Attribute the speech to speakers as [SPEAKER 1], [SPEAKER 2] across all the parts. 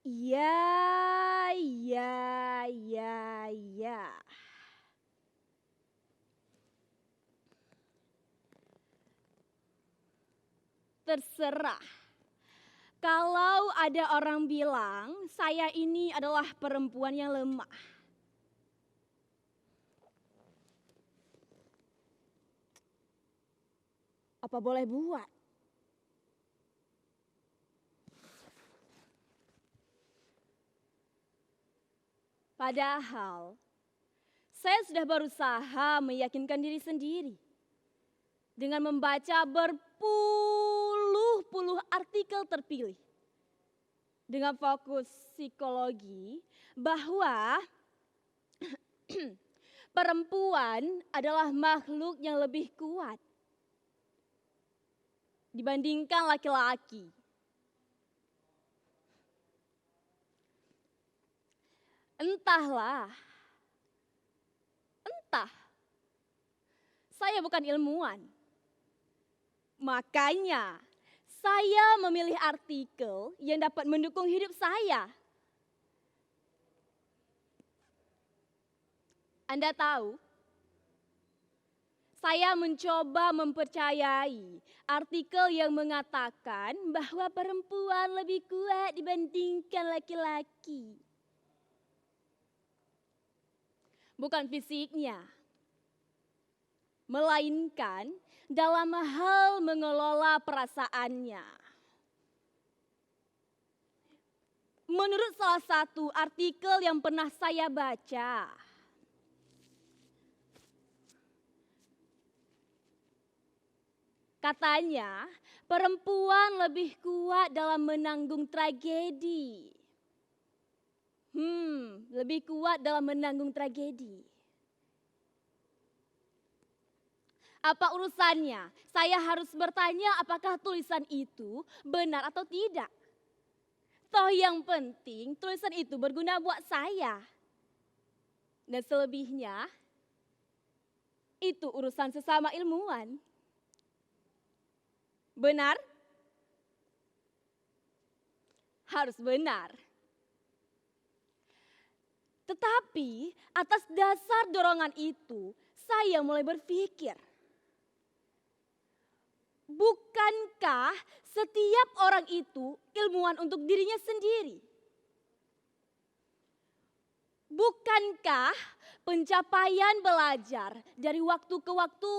[SPEAKER 1] Iya, iya, iya, iya. Terserah. Kalau ada orang bilang saya ini adalah perempuan yang lemah. Apa boleh buat? Padahal saya sudah berusaha meyakinkan diri sendiri dengan membaca berpuluh-puluh artikel terpilih dengan fokus psikologi bahwa perempuan adalah makhluk yang lebih kuat dibandingkan laki-laki. Entahlah, entah. Saya bukan ilmuwan. Makanya saya memilih artikel yang dapat mendukung hidup saya. Anda tahu, saya mencoba mempercayai artikel yang mengatakan bahwa perempuan lebih kuat dibandingkan laki-laki. Bukan fisiknya, melainkan dalam hal mengelola perasaannya. Menurut salah satu artikel yang pernah saya baca, katanya perempuan lebih kuat dalam menanggung tragedi. Lebih kuat dalam menanggung tragedi. Apa urusannya? Saya harus bertanya apakah tulisan itu benar atau tidak. Toh yang penting tulisan itu berguna buat saya. Dan selebihnya itu urusan sesama ilmuwan. Benar? Harus benar. Tetapi atas dasar dorongan itu saya mulai berpikir. Bukankah setiap orang itu ilmuwan untuk dirinya sendiri? Bukankah pencapaian belajar dari waktu ke waktu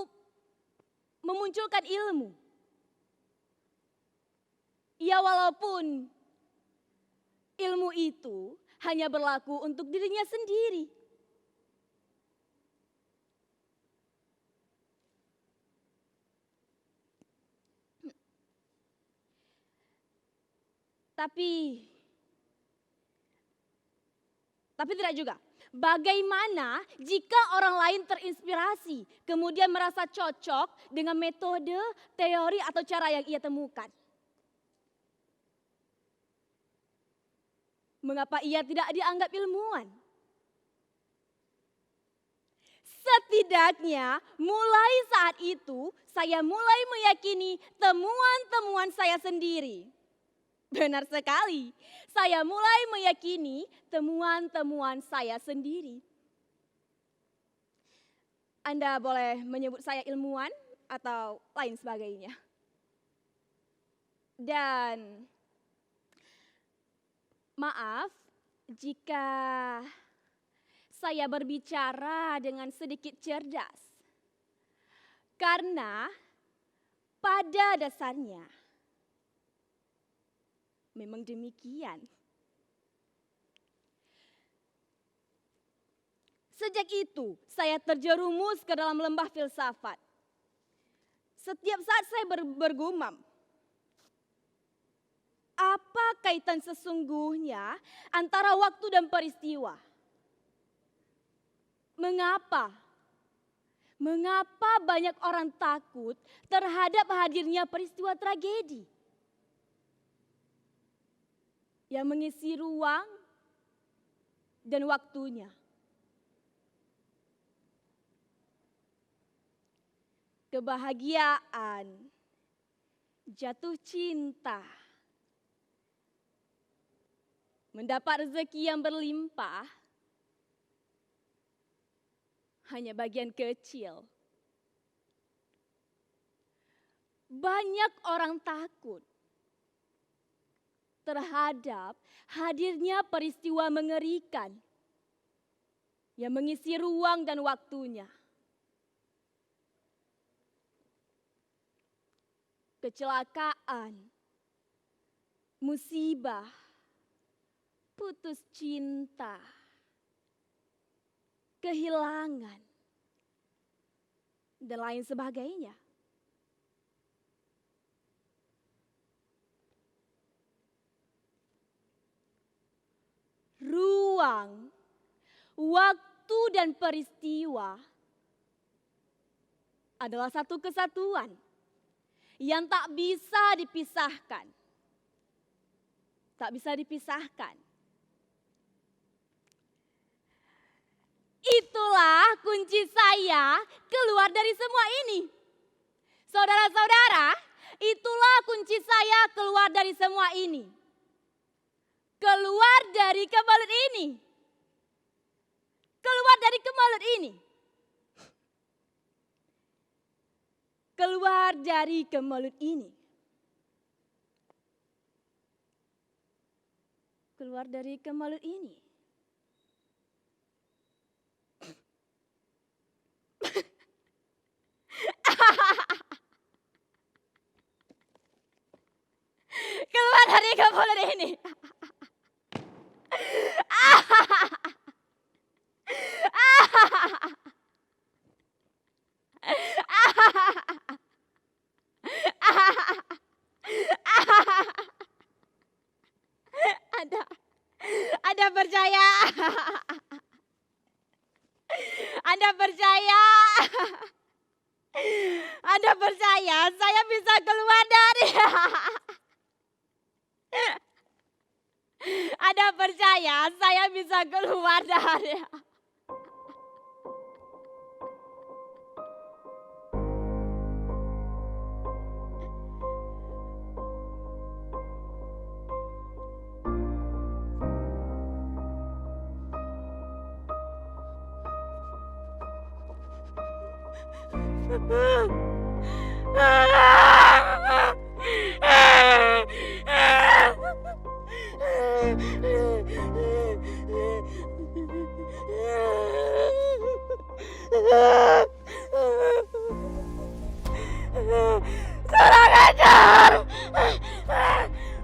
[SPEAKER 1] memunculkan ilmu? Ya walaupun ilmu itu hanya berlaku untuk dirinya sendiri. Tapi tidak juga. Bagaimana jika orang lain terinspirasi, kemudian merasa cocok dengan metode, teori, atau cara yang ia temukan? Mengapa ia tidak dianggap ilmuwan? Setidaknya mulai saat itu saya mulai meyakini temuan-temuan saya sendiri. Benar sekali, saya mulai meyakini temuan-temuan saya sendiri. Anda boleh menyebut saya ilmuwan atau lain sebagainya. Dan maaf jika saya berbicara dengan sedikit cerdas. Karena pada dasarnya memang demikian. Sejak itu saya terjerumus ke dalam lembah filsafat. Setiap saat saya bergumam, apa kaitan sesungguhnya antara waktu dan peristiwa? Mengapa? Mengapa banyak orang takut terhadap hadirnya peristiwa tragedi yang mengisi ruang dan waktunya? Kebahagiaan, jatuh cinta, mendapat rezeki yang berlimpah hanya bagian kecil. Banyak orang takut terhadap hadirnya peristiwa mengerikan yang mengisi ruang dan waktunya. Kecelakaan, musibah, putus cinta, kehilangan, dan lain sebagainya. Ruang, waktu, dan peristiwa adalah satu kesatuan yang tak bisa dipisahkan. Tak bisa dipisahkan. Itulah kunci saya keluar dari semua ini. Saudara-saudara, itulah kunci saya keluar dari semua ini. Keluar dari kemelut ini. Keluar dari kemelut ini. Keluar dari kemelut ini. Keluar dari kemelut ini. Keluar dari kemelut ini. Anda percaya? Anda percaya? Anda percaya saya bisa keluar dari? Anda percaya saya bisa keluar dari? Kurang ajar!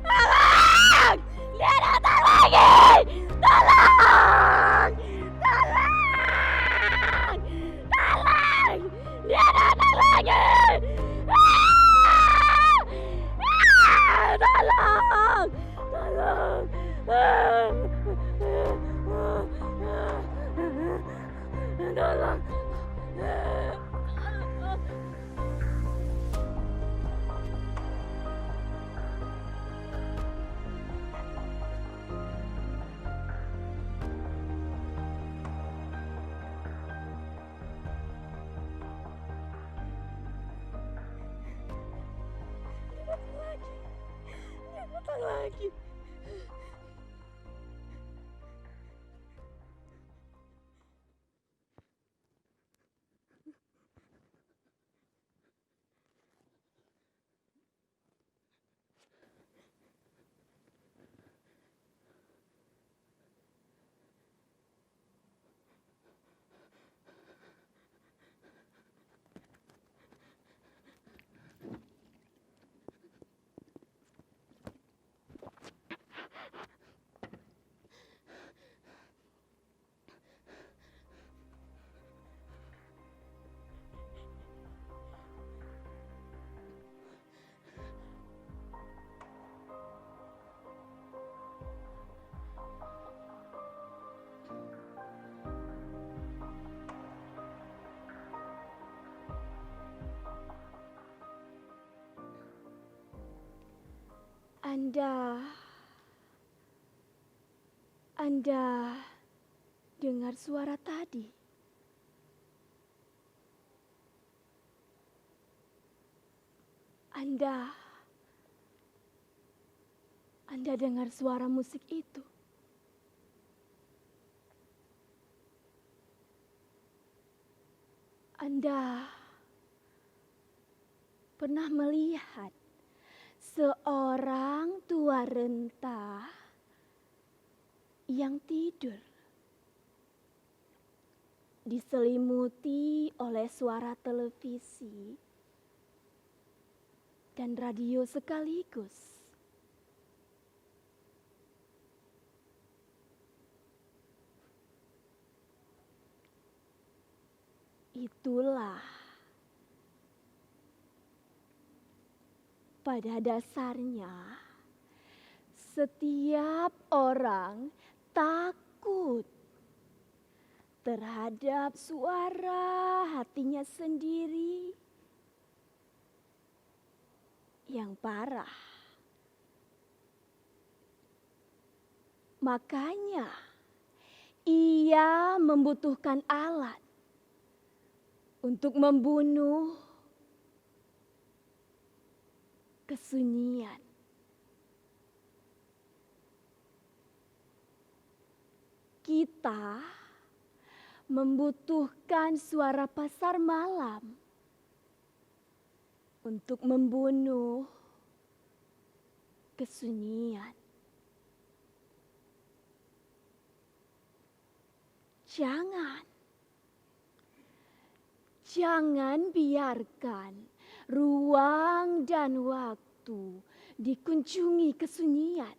[SPEAKER 1] Tolong! Dia datang lagi! Tolong! Tolong! Tolong! Dia datang lagi! Tolong! Tolong! Tolong! Lagi. Anda dengar suara tadi? Anda dengar suara musik itu? Anda pernah melihat seorang tua renta yang tidur diselimuti oleh suara televisi dan radio sekaligus? Itulah pada dasarnya setiap orang takut terhadap suara hatinya sendiri yang parah. Makanya ia membutuhkan alat untuk membunuh kesunyian. Kita membutuhkan suara pasar malam untuk membunuh kesunyian. Jangan biarkan ruang dan waktu dikunjungi kesunyian.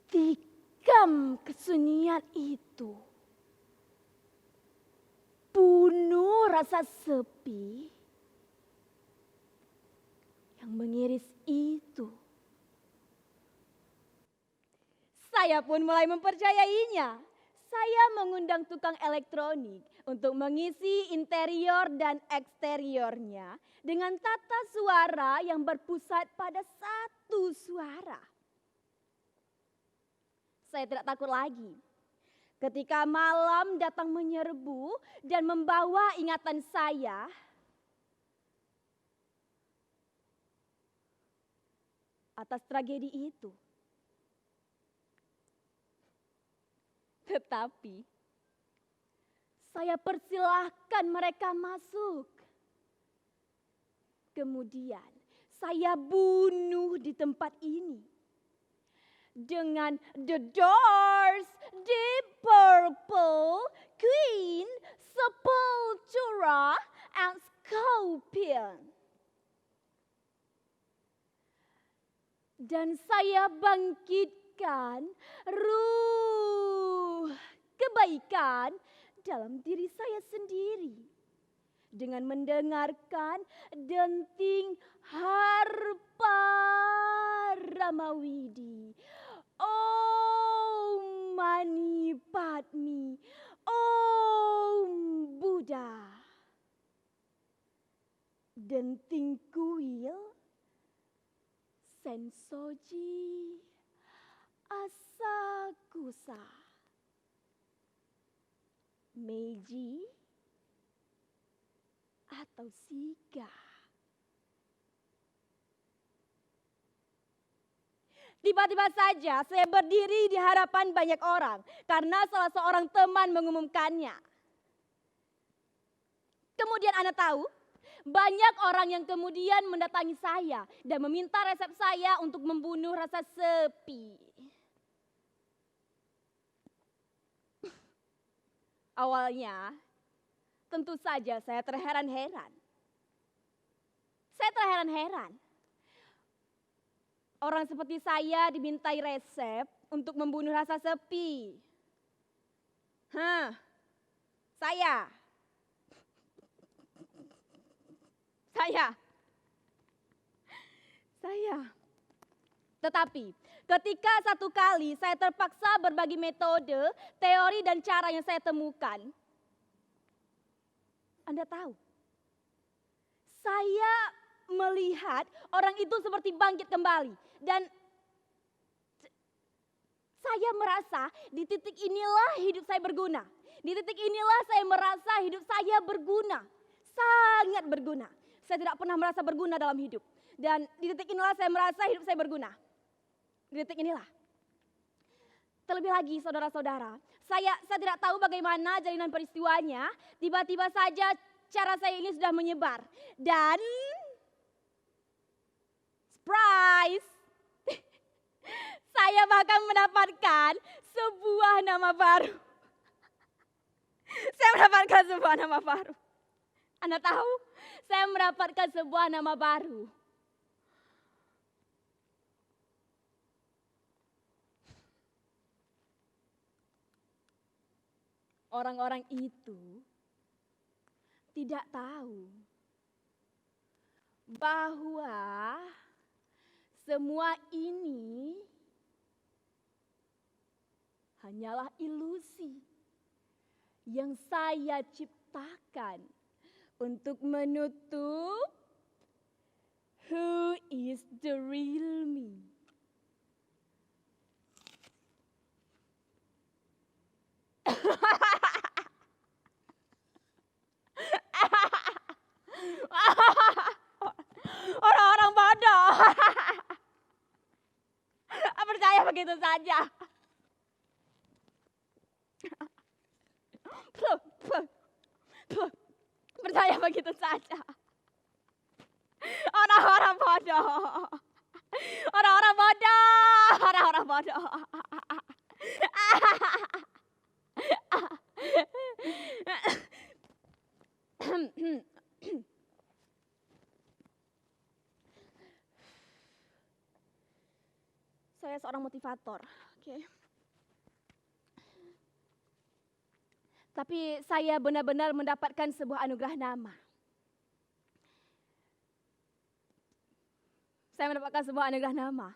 [SPEAKER 1] Tikam kesunyian itu. Bunuh rasa sepi yang mengiris itu. Saya pun mulai mempercayainya. Saya mengundang tukang elektronik untuk mengisi interior dan eksteriornya dengan tata suara yang berpusat pada satu suara. Saya tidak takut lagi ketika malam datang menyerbu dan membawa ingatan saya atas tragedi itu. Tetapi saya persilahkan mereka masuk. Kemudian saya bunuh di tempat ini. Dengan The Doors, Deep Purple, Queen, Sepultura, and Scorpion. Dan saya bangkitkan ruh kebaikan dalam diri saya sendiri dengan mendengarkan denting harpa Ramawidi. Om Mani Padmi, Om Buddha. Denting kuil Sensoji Asakusa Meiji atau Siga. Tiba-tiba saja saya berdiri di hadapan banyak orang karena salah seorang teman mengumumkannya. Kemudian Anda tahu, banyak orang yang kemudian mendatangi saya dan meminta resep saya untuk membunuh rasa sepi. Awalnya, tentu saja saya terheran-heran. Saya terheran-heran. Orang seperti saya dimintai resep untuk membunuh rasa sepi. Saya. Tetapi ketika satu kali saya terpaksa berbagi metode, teori dan cara yang saya temukan. Anda tahu, saya melihat orang itu seperti bangkit kembali. Dan saya merasa di titik inilah hidup saya berguna. Di titik inilah saya merasa hidup saya berguna. Sangat berguna. Saya tidak pernah merasa berguna dalam hidup. Dan di titik inilah saya merasa hidup saya berguna. Di titik inilah. Terlebih lagi saudara-saudara, Saya tidak tahu bagaimana jalinan peristiwanya. Tiba-tiba saja cara saya ini sudah menyebar. Dan surprise, saya bahkan mendapatkan sebuah nama baru. Saya mendapatkan sebuah nama baru. Anda tahu, saya mendapatkan sebuah nama baru. Orang-orang itu tidak tahu bahwa semua ini hanyalah ilusi yang saya ciptakan untuk menutup who is the real me. Orang-orang bodoh. Percaya begitu saja. Percaya begitu saja. Orang-orang bodoh. Orang-orang bodoh. Orang-orang bodoh. Saya seorang motivator, oke. Tapi saya benar-benar mendapatkan sebuah anugerah nama. Saya mendapatkan sebuah anugerah nama.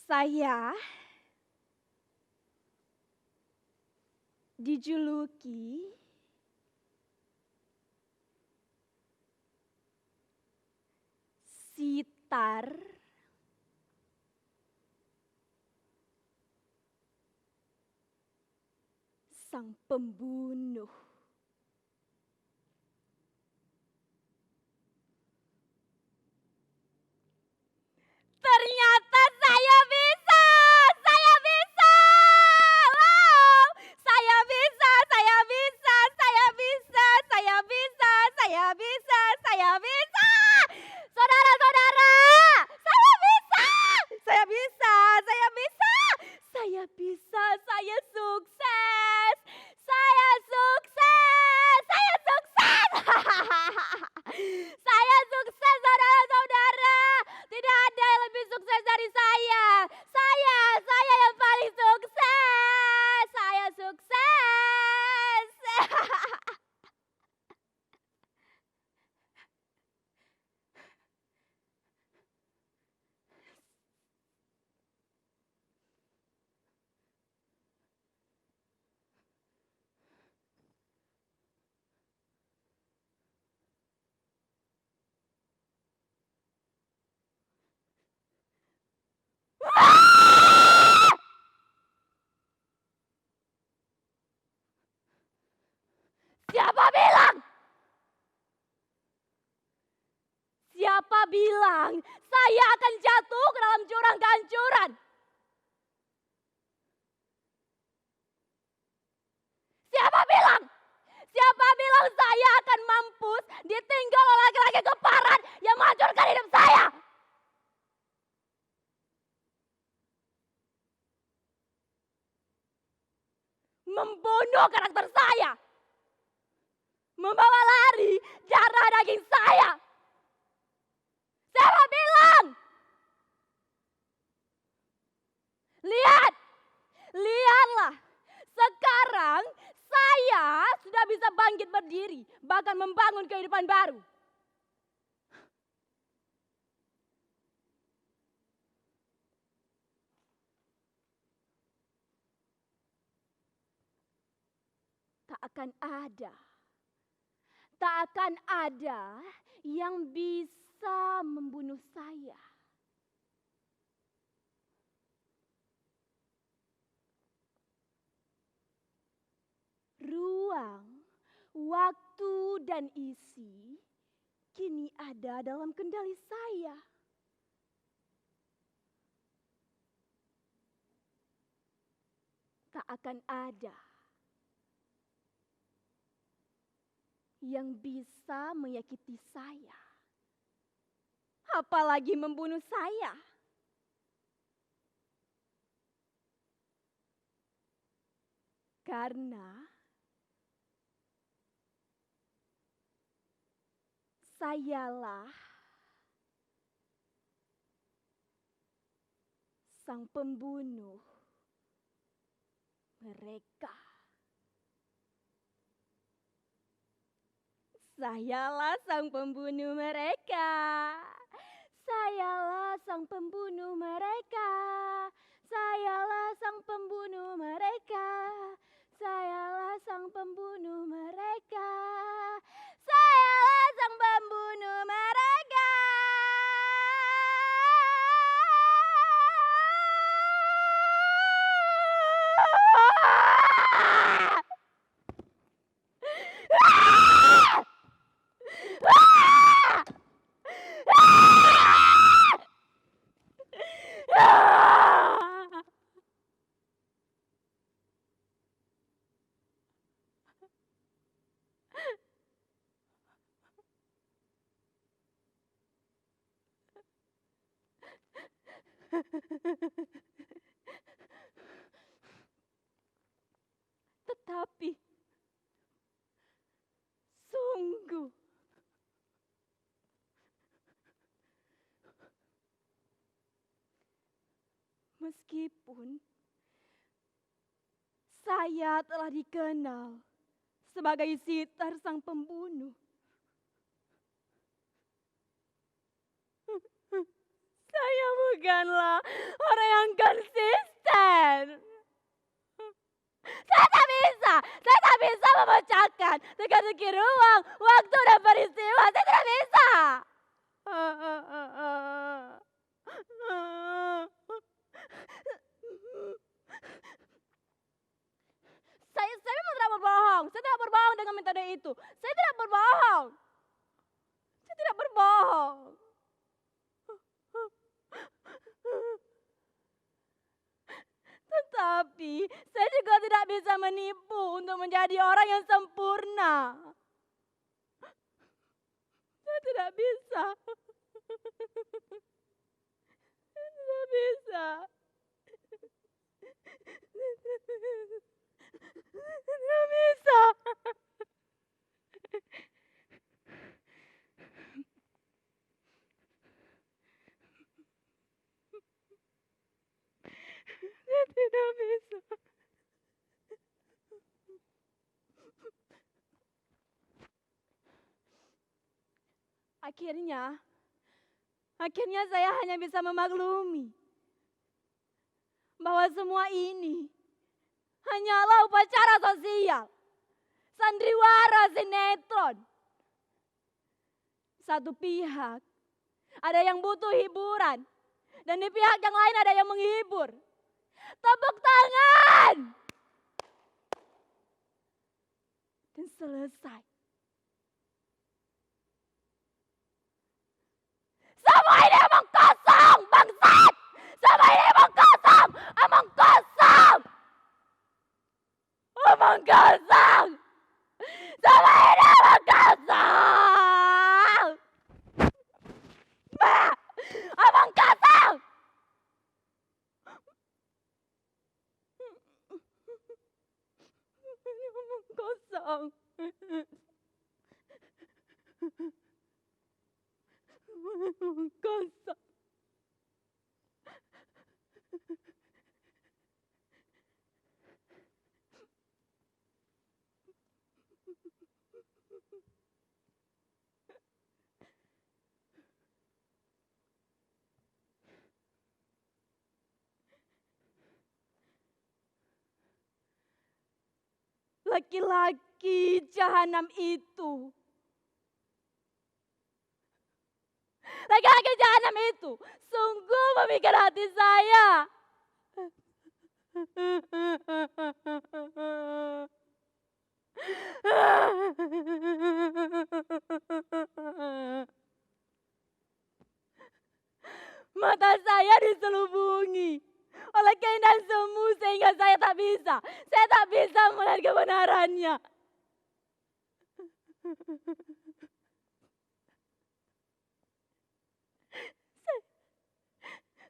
[SPEAKER 1] Saya dijuluki Sitar sang pembunuh. Ternyata saya bisa, saya bisa. Wow, saya bisa, saya bisa, saya bisa, saya bisa, saya bisa, saya bisa. Saudara-saudara, saya bisa, saya bisa, saya bisa, saya bisa, saya sukses, saya sukses, saya sukses. Saya sukses, saudara-saudara. Tidak ada yang lebih sukses dari saya. Saya yang paling sukses. Saya sukses. Siapa bilang? Siapa bilang saya akan jatuh ke dalam jurang kehancuran? Siapa bilang? Siapa bilang saya akan mampus ditinggal oleh laki-laki keparat yang menghancurkan hidup saya? Membunuh karakter saya. Membawa lari darah daging saya. Siapa bilang? Lihat, lihatlah. Sekarang saya sudah bisa bangkit berdiri, bahkan membangun kehidupan baru. Tak akan ada yang bisa membunuh saya. Ruang Waktu dan isi kini ada dalam kendali saya. Tak akan ada yang bisa menyakiti saya, apalagi membunuh saya. Karena sayalah sang pembunuh mereka. Sayalah sang pembunuh mereka. Sayalah sang pembunuh mereka. Sayalah sang pembunuh mereka. Sayalah sang pembunuh mereka. Sayalah sang pembunuh mereka. Tetapi sungguh meskipun saya telah dikenal sebagai Sitar sang pembunuh, saya bukanlah orang yang konsisten. Saya tak bisa memecahkan teka-teki ruang, waktu dan peristiwa. Saya tidak bisa. Saya memang tidak berbohong. Saya tidak berbohong dengan metode itu. Saya tidak berbohong. Saya tidak berbohong. Tetapi saya juga tidak bisa menipu untuk menjadi orang yang sempurna. Saya tidak bisa. Saya tidak bisa. Saya tidak bisa. Saya tidak bisa. Akhirnya saya hanya bisa memaklumi bahwa semua ini hanyalah upacara sosial, sandiwara sinetron. Satu pihak ada yang butuh hiburan, dan di pihak yang lain ada yang menghibur. Tepuk tangan! Dan selesai. Semua ini emang kosong, bangsat! Semua ini emang kosong! Emang kosong! Emang kosong! Semua ini emang kosong! Emang kosong! Emang kosong. Emang kosong. Laki-laki jahanam itu. Laki-laki jahanam itu sungguh memikir hati saya. Mata saya diselubungi oleh keindahan semu sehingga saya tak bisa melihat kebenarannya.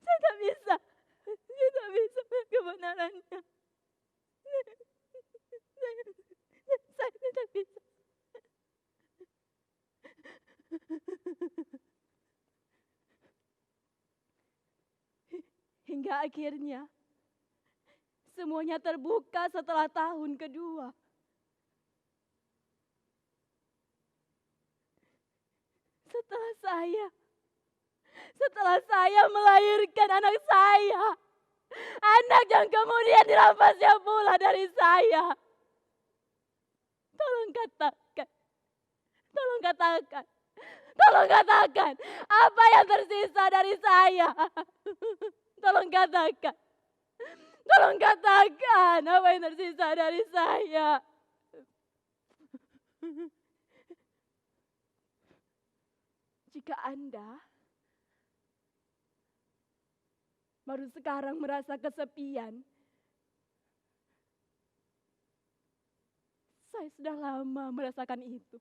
[SPEAKER 1] Saya tak bisa, saya tak bisa melihat kebenarannya. Saya tidak bisa. Hingga akhirnya semuanya terbuka setelah tahun kedua. Setelah saya melahirkan anak saya, anak yang kemudian dirampasnya pula dari saya. Tolong katakan, tolong katakan, tolong katakan apa yang tersisa dari saya. Tolong katakan, tolong katakan apa yang tersisa dari saya. Jika Anda baru sekarang merasa kesepian, saya sudah lama merasakan itu.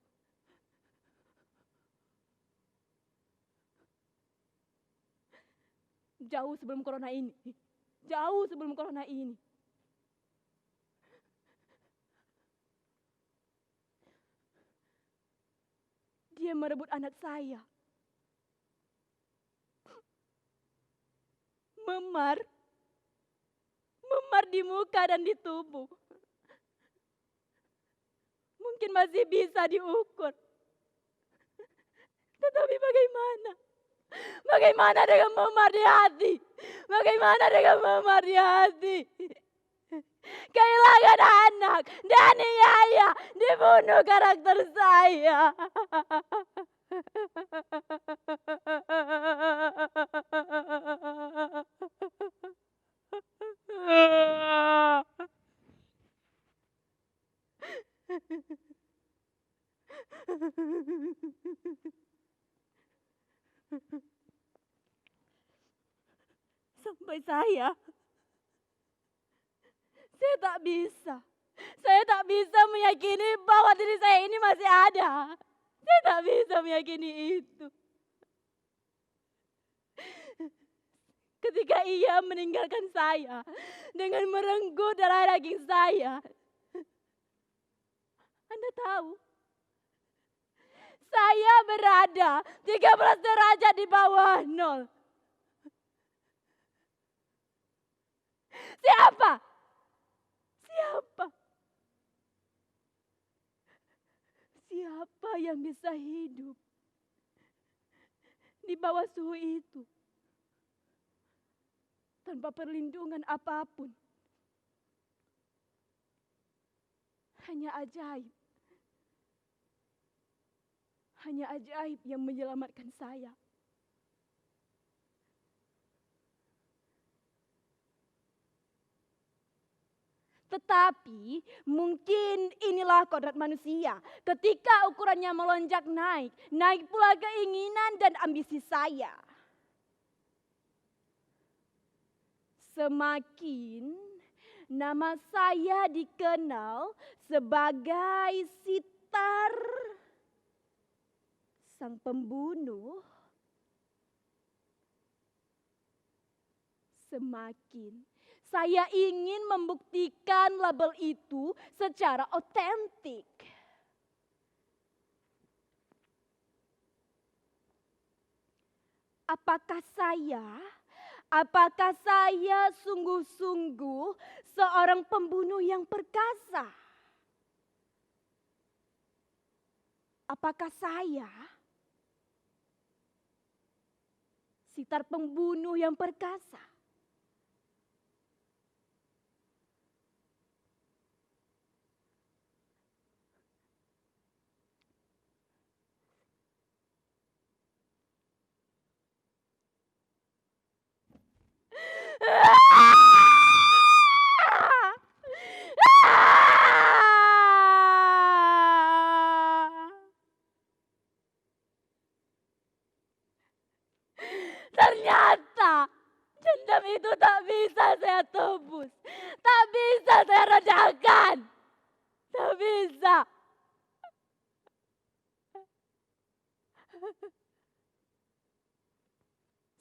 [SPEAKER 1] Jauh sebelum corona ini. Jauh sebelum corona ini. Dia merebut anak saya. Memar di muka dan di tubuh. Mungkin masih bisa diukur. Tetapi bagaimana? Bagaimana dengan memar di hati? Bagaimana dengan memar di hati? Kehilangan anak, dianiaya, dibunuh karakter saya. Sampai saya tak bisa. Saya tak bisa meyakini bahwa diri saya ini masih ada. Saya tak bisa meyakini itu. Ketika ia meninggalkan saya dengan merenggut darah daging saya. Anda tahu, saya berada 13 derajat di bawah nol. Siapa? Siapa yang bisa hidup di bawah suhu itu tanpa perlindungan apapun? Hanya ajaib. Hanya ajaib yang menyelamatkan saya. Tetapi mungkin inilah kodrat manusia. Ketika ukurannya melonjak naik, naik pula keinginan dan ambisi saya. Semakin nama saya dikenal sebagai Sitar, sang pembunuh, semakin saya ingin membuktikan label itu secara otentik. Apakah saya sungguh-sungguh seorang pembunuh yang perkasa? Apakah saya Sitar pembunuh yang perkasa? itu tak bisa saya tebus. Tak bisa saya redakan. Tak bisa.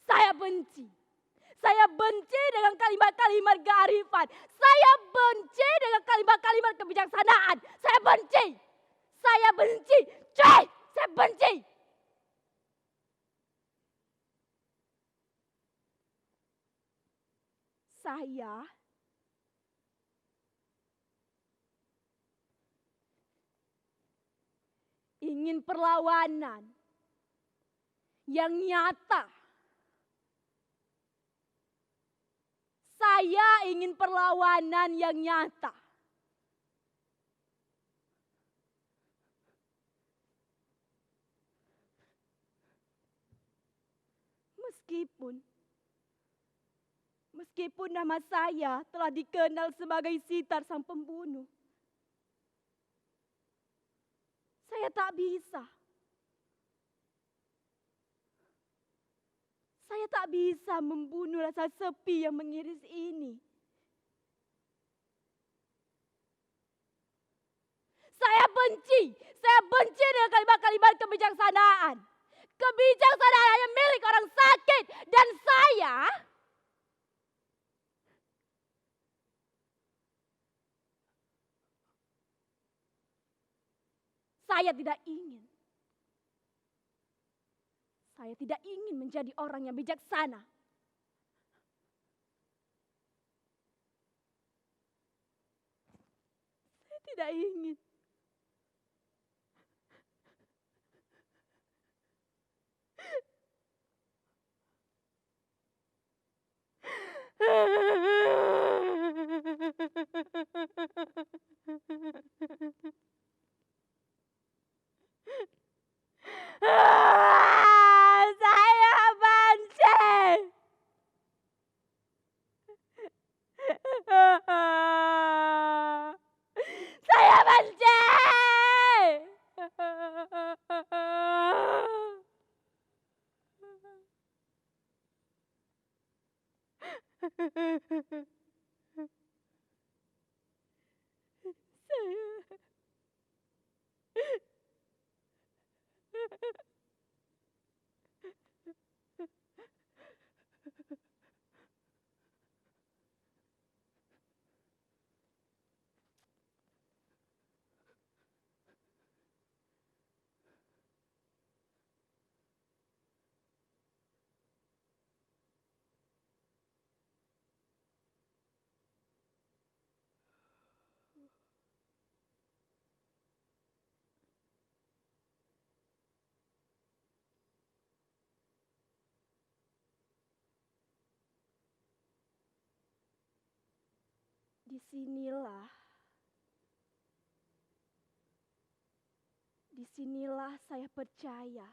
[SPEAKER 1] Saya benci. Saya benci dengan kalimat-kalimat kearifan. Saya benci dengan kalimat-kalimat kebijaksanaan. Saya benci. Saya benci. Cuy, saya benci. Saya ingin perlawanan yang nyata. Saya ingin perlawanan yang nyata. Meskipun nama saya telah dikenal sebagai Sitar sang pembunuh, saya tak bisa. Saya tak bisa membunuh rasa sepi yang mengiris ini. Saya benci dengan kalimat-kalimat kebijaksanaan. Kebijaksanaan hanya milik orang sakit dan saya tidak ingin. Saya tidak ingin menjadi orang yang bijaksana. Saya tidak ingin. Saya benci. Saya benci. Disinilah saya percaya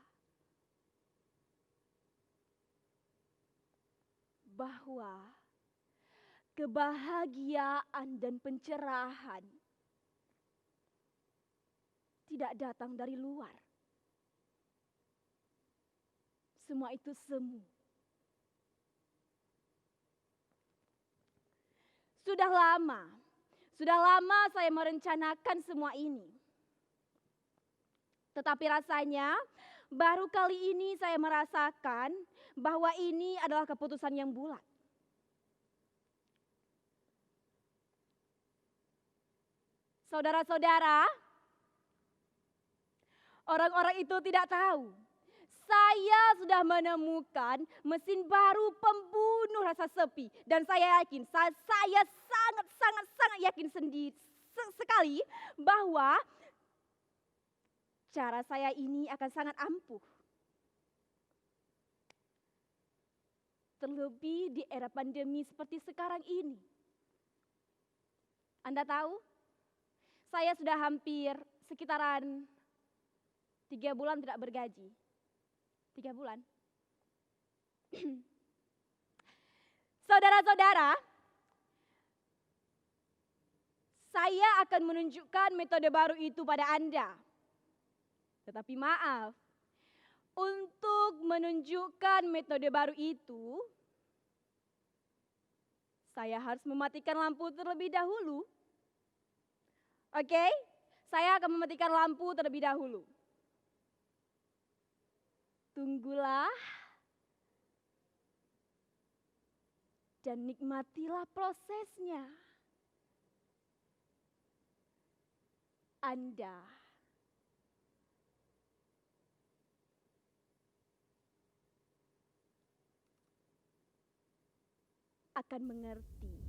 [SPEAKER 1] bahwa kebahagiaan dan pencerahan tidak datang dari luar. Semua itu semu. Sudah lama saya merencanakan semua ini. Tetapi rasanya baru kali ini saya merasakan bahwa ini adalah keputusan yang bulat. Saudara-saudara, orang-orang itu tidak tahu. Saya sudah menemukan mesin baru pembunuh rasa sepi. Dan saya yakin, saya sangat yakin sekali bahwa cara saya ini akan sangat ampuh. Terlebih di era pandemi seperti sekarang ini. Anda tahu, saya sudah hampir sekitaran 3 bulan tidak bergaji. 3 bulan. Saudara-saudara, saya akan menunjukkan metode baru itu pada Anda. Tetapi maaf, untuk menunjukkan metode baru itu, Saya harus mematikan lampu terlebih dahulu. Oke, saya akan mematikan lampu terlebih dahulu. Tunggulah dan nikmatilah prosesnya. Anda akan mengerti